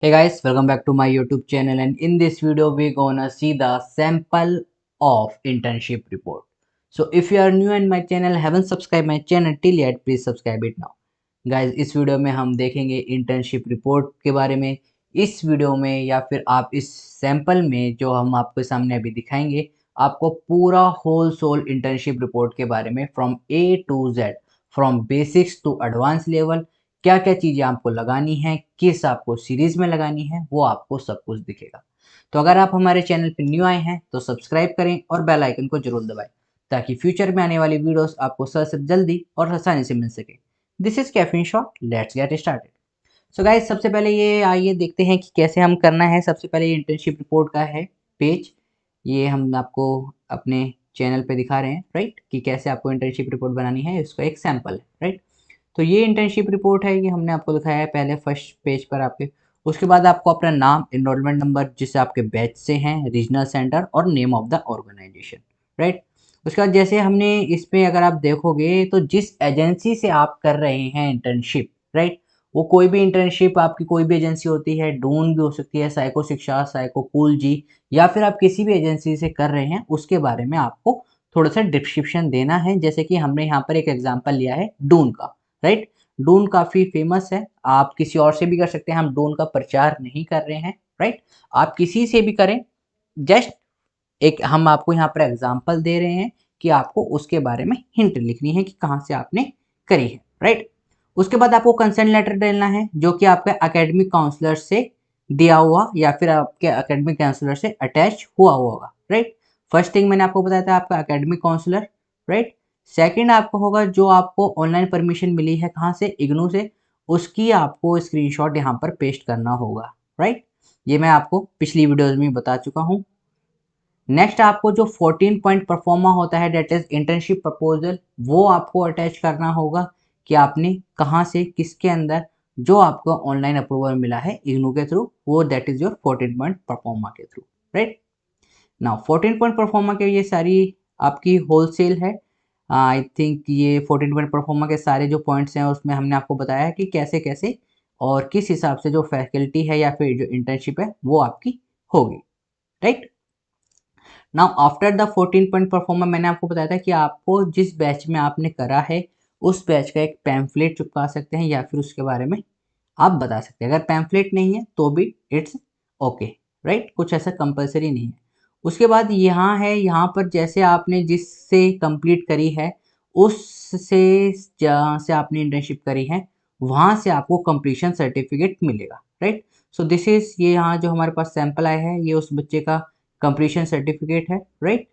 Hey guys, welcome back to my YouTube channel, and in this video we're gonna see the sample of internship report. So if you are new in my channel, haven't subscribed my channel till yet, please subscribe it now. Guys, इस video में हम देखेंगे internship report के बारे में। इस video में या फिर आप इस सैंपल में जो हम आपके सामने अभी दिखाएंगे, आपको पूरा होल सोल इंटर्नशिप रिपोर्ट के बारे में from A to Z, from basics to advance level, क्या क्या चीज़ें आपको लगानी है, किस आपको सीरीज में लगानी है, वो आपको सब कुछ दिखेगा। तो अगर आप हमारे चैनल पर न्यू आए हैं तो सब्सक्राइब करें और बेल आइकन को जरूर दबाएं, ताकि फ्यूचर में आने वाली वीडियोस आपको सबसे जल्दी और आसानी से मिल सके। This is caffeine shot, let's get started. So guys, सबसे पहले ये आइए देखते हैं कि कैसे हम करना है। सबसे पहले ये इंटर्नशिप रिपोर्ट का है पेज, ये हम आपको अपने चैनल पे दिखा रहे हैं, राइट, कि कैसे आपको इंटर्नशिप रिपोर्ट बनानी है। इसका एक सैंपल है, राइट। तो ये इंटर्नशिप रिपोर्ट है, ये हमने आपको दिखाया है पहले फर्स्ट पेज पर आपके। उसके बाद आपको अपना नाम, एनरोलमेंट नंबर जिससे आपके बैच से हैं, रीजनल सेंटर और name of the organisation, right. उसके बाद जैसे हमने इसमें अगर आप देखोगे तो जिस एजेंसी से आप कर रहे हैं इंटर्नशिप, राइट, वो कोई भी इंटर्नशिप आपकी कोई भी एजेंसी होती है, डून भी हो सकती है, साइको शिक्षा, साइको कूल जी, या फिर आप किसी भी एजेंसी से कर रहे हैं, उसके बारे में आपको थोड़ा सा डिस्क्रिप्शन देना है। जैसे कि हमने यहाँ पर एक एग्जांपल लिया है डून का, राइट। डून काफ़ी फेमस है, आप किसी और से भी कर सकते हैं, हम डून का प्रचार नहीं कर रहे हैं, राइट। आप किसी से भी करें, जस्ट एक हम आपको यहाँ पर एग्जांपल दे रहे हैं कि आपको उसके बारे में हिंट लिखनी है कि कहाँ से आपने करी है, राइट। उसके बाद आपको कंसेंट लेटर डालना है, जो कि आपके एकेडमिक काउंसलर से दिया हुआ या फिर आपके एकेडमिक काउंसलर से अटैच हुआ होगा, राइट। फर्स्ट थिंग मैंने आपको बताया था, आपका एकेडमिक काउंसलर, राइट। सेकंड आपको होगा जो आपको ऑनलाइन परमिशन मिली है, कहाँ से, इग्नू से, उसकी आपको स्क्रीनशॉट यहाँ पर पेस्ट करना होगा, राइट। ये मैं आपको पिछली वीडियोज में बता चुका हूँ। नेक्स्ट आपको जो 14 पॉइंट परफॉर्मा होता है, डेट इज इंटर्नशिप प्रपोजल, वो आपको अटैच करना होगा कि आपने कहाँ से, किसके अंदर जो आपको ऑनलाइन अप्रूवल मिला है इग्नू के थ्रू, वो that is your 14 point proforma के through, right. Now 14 point proforma के ये सारी आपकी होलसेल है। आई थिंक ये 14 पॉइंट परफॉर्मा के सारे जो पॉइंट्स हैं उसमें हमने आपको बताया है कि कैसे कैसे और किस हिसाब से जो फैकल्टी है या फिर जो इंटर्नशिप है वो आपकी होगी, right. Now after the 14 point pro forma, मैंने आपको बताया था कि आपको जिस बैच में आपने करा है उस बैच का एक पैम्फलेट चिपका सकते हैं या फिर उसके बारे में आप बता सकते हैं। अगर पैम्फलेट नहीं है तो भी इट्स ओके, राइट, कुछ ऐसा कंपलसरी नहीं है। उसके बाद यहाँ है, यहाँ पर जैसे आपने जिससे कंप्लीट करी है, उससे जहाँ से आपने इंटर्नशिप करी है वहाँ से आपको कंप्लीशन सर्टिफिकेट मिलेगा, राइट। सो दिस इज, ये यहाँ जो हमारे पास सैंपल आया है ये उस बच्चे का कंप्लीशन सर्टिफिकेट है, राइट।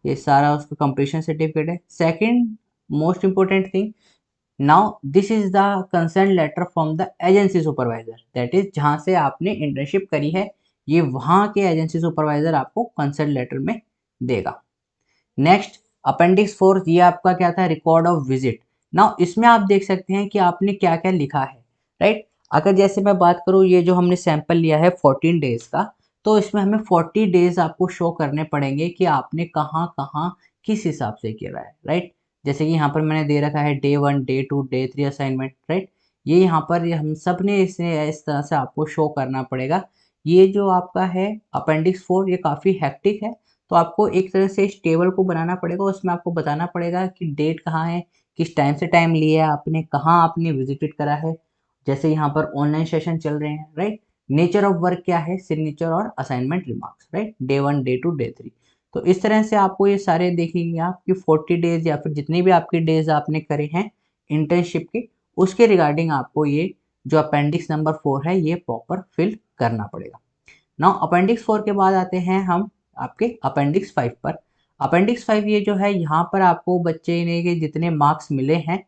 ये सारा उसका कंप्लीशन सर्टिफिकेट है। Second most important thing, now this is the concern letter from the agency supervisor, that is जहाँ से आपने इंटर्नशिप करी है, ये वहाँ के एजेंसी सुपरवाइजर आपको कंसर्न लेटर में देगा। नेक्स्ट अपेंडिक्स 4, ये आपका क्या था, रिकॉर्ड ऑफ विजिट। नाउ इसमें आप देख सकते हैं कि आपने क्या क्या लिखा है, राइट। अगर जैसे मैं बात करूँ, ये जो हमने सैंपल लिया है 14 डेज का, तो इसमें हमें 40 डेज आपको शो करने पड़ेंगे कि आपने कहाँ कहाँ किस हिसाब से किया है, राइट। जैसे कि यहाँ पर मैंने दे रखा है day 1, day 2, day 3 assignment, right. ये यहाँ पर हम सब ने इसे इस तरह से आपको शो करना पड़ेगा। ये जो आपका है अपेंडिक्स 4, ये काफ़ी हैक्टिक है, तो आपको एक तरह से इस टेबल को बनाना पड़ेगा। उसमें आपको बताना पड़ेगा कि डेट कहाँ है, किस टाइम से टाइम लिया है आपने, कहाँ आपने विजिटेड करा है। जैसे यहाँ पर ऑनलाइन सेशन चल रहे हैं, राइट। नेचर ऑफ वर्क क्या है, सिग्नेचर और assignment remarks, right, day 1, day 2, day 3। तो इस तरह से आपको ये सारे देखेंगे आप कि 40 डेज या फिर जितने भी आपके डेज आपने करे हैं इंटर्नशिप के, उसके रिगार्डिंग आपको ये जो अपेंडिक्स नंबर 4 है ये प्रॉपर फिल करना पड़ेगा। नाउ अपेंडिक्स 4 के बाद आते हैं हम आपके अपेंडिक्स 5 पर। अपेंडिक्स 5 ये जो है, यहाँ पर आपको बच्चे ने के जितने मार्क्स मिले हैं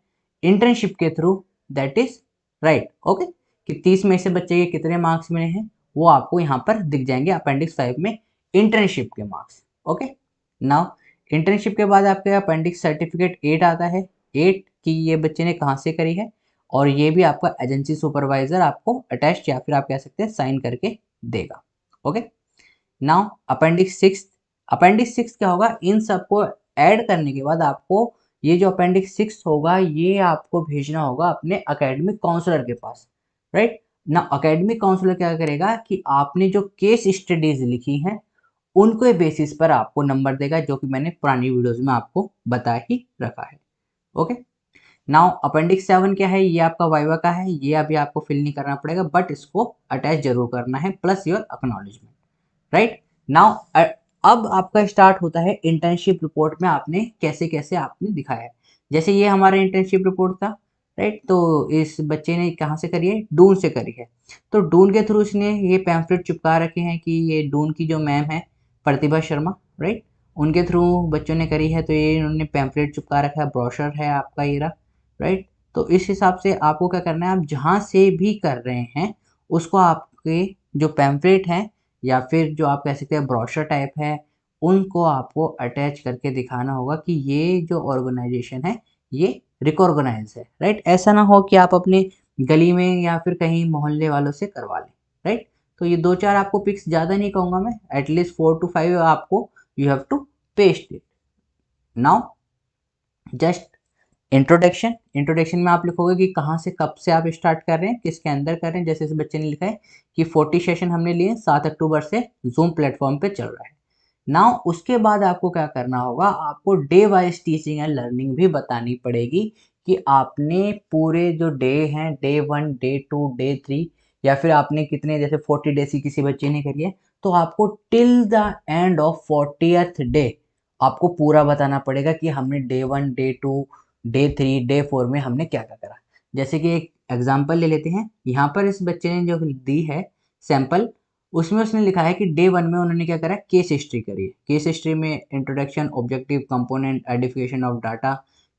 इंटर्नशिप के through, that is right, okay, कि 30 में से बच्चे के कितने मार्क्स मिले हैं वो आपको यहाँ पर दिख जाएंगे अपेंडिक्स 5 में, इंटर्नशिप के मार्क्स, ओके। नाउ इंटर्नशिप के बाद आपके अपेंडिक्स सर्टिफिकेट 8 आता है, 8 की ये बच्चे ने कहाँ से करी है, और ये भी आपका एजेंसी सुपरवाइजर आपको अटैच या फिर आप कह सकते हैं साइन करके देगा, ओके। नाउ अपेंडिक्स 6, अपेंडिक्स 6 क्या होगा, इन सबको ऐड करने के बाद आपको ये जो अपेंडिक्स 6 होगा ये आपको भेजना होगा अपने एकेडमिक काउंसलर के पास, राइट। ना अकेडमिक काउंसलर क्या करेगा कि आपने जो केस स्टडीज लिखी हैं उनको बेसिस पर आपको नंबर देगा, जो कि मैंने पुरानी वीडियोस में आपको बता ही रखा है। ओके, नाउ अपेंडिक्स 7 क्या है, ये आपका वाइवा का है, ये अभी आपको फिल नहीं करना पड़ेगा, बट इसको अटैच जरूर करना है plus your acknowledgement, right. Now अब आपका स्टार्ट होता है इंटर्नशिप रिपोर्ट में आपने कैसे कैसे आपने दिखाया है। जैसे ये हमारा इंटर्नशिप रिपोर्ट था, राइट, तो इस बच्चे ने कहाँ से करी है, डून से करी है। तो डून के थ्रू इसने ये पैम्फलेट चिपका रखे हैं कि ये डून की जो मैम है प्रतिभा शर्मा, राइट, उनके थ्रू बच्चों ने करी है, तो ये इन्होंने पैम्फलेट चिपका रखा है, ब्रोशर है आपका ये रहा, राइट। तो इस हिसाब से आपको क्या करना है, आप जहाँ से भी कर रहे हैं उसको आपके जो पैम्फलेट है या फिर जो आप कह सकते हैं ब्रोशर टाइप है, उनको आपको अटैच करके दिखाना होगा कि ये जो ऑर्गेनाइजेशन है ये रिकॉर्गनाइज है, राइट। ऐसा ना हो कि आप अपने गली में या फिर कहीं मोहल्ले वालों से करवा लें, राइट। तो ये 2-4 आपको पिक्स ज़्यादा नहीं कहूँगा मैं, एटलीस्ट 4 to 5 आपको you have to paste it. Now just introduction में आप लिखोगे कि कहाँ से कब से आप स्टार्ट कर रहे हैं, किसके अंदर कर रहे हैं। जैसे इस बच्चे ने लिखा है कि 40 सेशन हमने लिए 7 अक्टूबर से जूम प्लेटफॉर्म पे चल रहा है। नाउ उसके बाद आपको क्या करना होगा, आपको day wise teaching and learning भी बतानी पड़ेगी कि आपने पूरे जो डे हैं, डे 1, डे 2, डे 3, या फिर आपने कितने, जैसे 40 डेज की किसी बच्चे ने करी है तो आपको till the end of 40th day आपको पूरा बताना पड़ेगा कि हमने डे 1, डे 2, डे 3, डे 4 में हमने क्या क्या करा। जैसे कि एक एग्जांपल ले लेते हैं, यहाँ पर इस बच्चे ने जो दी है सैंपल, उसमें उसने लिखा है कि डे 1 में उन्होंने क्या करा, केस हिस्ट्री करी है। केस हिस्ट्री में introduction, objective, component, identification of data,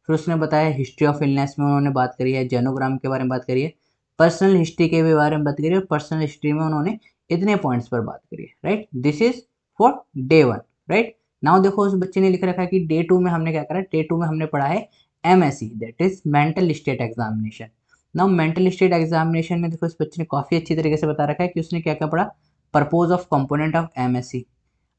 फिर उसने बताया हिस्ट्री ऑफ इलनेस में उन्होंने बात करी है, जेनोग्राम के बारे में बात करी है, पर्सनल हिस्ट्री के भी बारे में बात करी है, पर्सनल हिस्ट्री में उन्होंने इतने पॉइंट्स पर बात करी है, right. This is for day 1, right. Now देखो उस बच्चे ने लिख रखा है कि डे 2 में हमने क्या करा, डे 2 में हमने पढ़ा है MSE, that is mental state examination. Now mental state examination में देखो इस बच्चे ने काफ़ी अच्छी तरीके से बता रखा है कि उसने क्या क्या पढ़ा, purpose of component of MSE,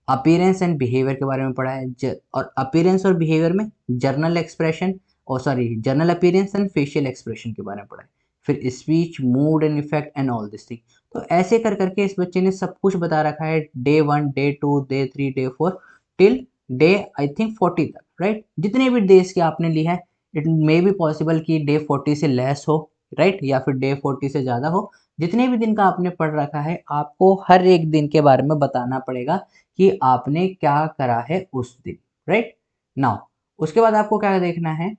appearance and behaviour के बारे में पढ़ा है, और अपीयरेंस और बिहेवियर में जर्नल एक्सप्रेशन, और sorry journal appearance and facial expression के बारे में पढ़ा है, फिर speech, mood and effect and all this thing. तो ऐसे कर करके इस बच्चे ने सब कुछ बता रखा है, day 1, day 2, day 3, day 4 till day I think 40 तक, राइट। जितने भी डेज के आपने ली है, इट मे बी पॉसिबल कि डे 40 से लेस हो, राइट, या फिर डे 40 से ज़्यादा हो। जितने भी दिन का आपने पढ़ रखा है आपको हर एक दिन के बारे में बताना पड़ेगा कि आपने क्या करा है उस दिन, राइट। नाउ उसके बाद आपको क्या देखना है,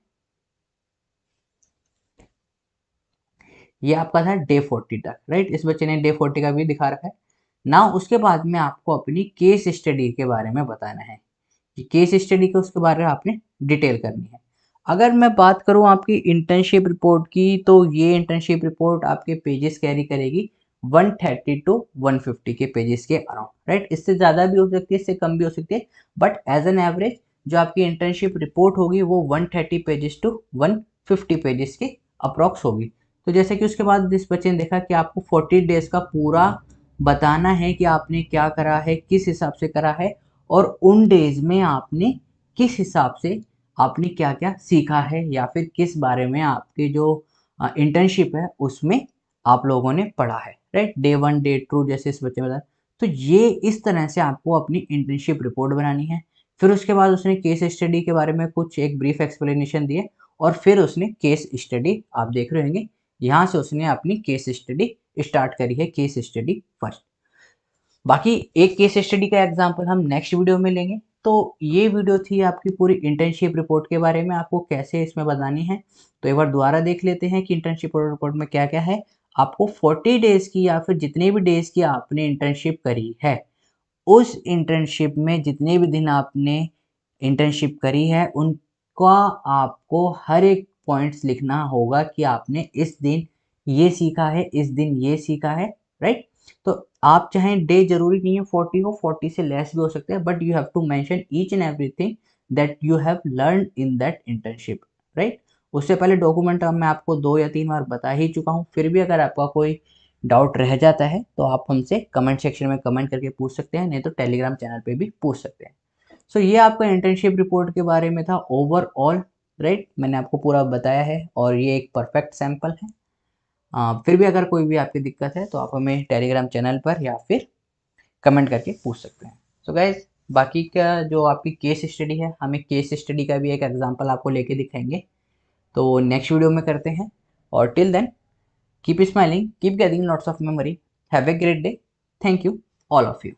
ये आपका था डे 40 तक, राइट। इस बच्चे ने डे 40 का भी दिखा रखा है। नाउ उसके बाद में आपको अपनी केस स्टडी के बारे में बताना है कि केस स्टडी के उसके बारे में आपने डिटेल करनी है। अगर मैं बात करूं आपकी इंटर्नशिप रिपोर्ट की, तो ये इंटर्नशिप रिपोर्ट आपके पेजेस कैरी करेगी 130 टू 150 के पेजेस के अराउंड, राइट। इससे ज़्यादा भी हो सकती है, इससे कम भी हो सकती है, बट एज एन एवरेज जो आपकी इंटर्नशिप रिपोर्ट होगी वो 130 पेजेस टू 150 पेजेस के अप्रॉक्स होगी। तो जैसे कि उसके बाद इस बच्चे ने देखा कि आपको 40 डेज का पूरा बताना है कि आपने क्या करा है, किस हिसाब से करा है, और उन डेज में आपने किस हिसाब से आपने क्या क्या सीखा है, या फिर किस बारे में आपके जो इंटर्नशिप है उसमें आप लोगों ने पढ़ा है, राइट। डे 1, डे 2 जैसे इस बच्चे में बताया। तो ये इस तरह से आपको अपनी इंटर्नशिप रिपोर्ट बनानी है। फिर उसके बाद उसने केस स्टडी के बारे में कुछ एक ब्रीफ एक्सप्लेनेशन दिए, और फिर उसने केस स्टडी आप देख रहे होंगे, यहाँ से उसने अपनी केस स्टडी स्टार्ट करी है, केस स्टडी फर्स्ट। बाकी एक केस स्टडी का एग्जांपल हम नेक्स्ट वीडियो में लेंगे। तो ये वीडियो थी आपकी पूरी इंटर्नशिप रिपोर्ट के बारे में, आपको कैसे इसमें बतानी है। तो एक बार दोबारा देख लेते हैं कि इंटर्नशिप रिपोर्ट में क्या क्या है। आपको 40 डेज की या फिर जितने भी डेज की आपने इंटर्नशिप करी है, उस इंटर्नशिप में जितने भी दिन आपने इंटर्नशिप करी है उनका आपको हर एक पॉइंट्स लिखना होगा कि आपने इस दिन ये सीखा है, इस दिन ये सीखा है, राइट। तो आप चाहें डे जरूरी नहीं है 40 हो, 40 से लेस भी हो सकते हैं, but you have to mention each and everything that you have learn in that internship, right. उससे पहले डॉक्यूमेंट मैं आपको 2 या 3 बार बता ही चुका हूँ, फिर भी अगर आपका कोई डाउट रह जाता है तो आप हमसे कमेंट सेक्शन में कमेंट करके पूछ सकते हैं, नहीं तो टेलीग्राम चैनल पे भी पूछ सकते हैं। सो ये आपका इंटर्नशिप रिपोर्ट के बारे में था ओवरऑल, राइट। मैंने आपको पूरा बताया है और ये एक परफेक्ट सैंपल है। फिर भी अगर कोई भी आपकी दिक्कत है तो आप हमें टेलीग्राम चैनल पर या फिर कमेंट करके पूछ सकते हैं। सो गाइज, बाकी का जो आपकी केस स्टडी है, हमें केस स्टडी का भी एक एग्जांपल आपको लेके दिखाएंगे, तो नेक्स्ट वीडियो में करते हैं। और till then, keep smiling, keep getting lots of memory, have a great day, thank you all of you.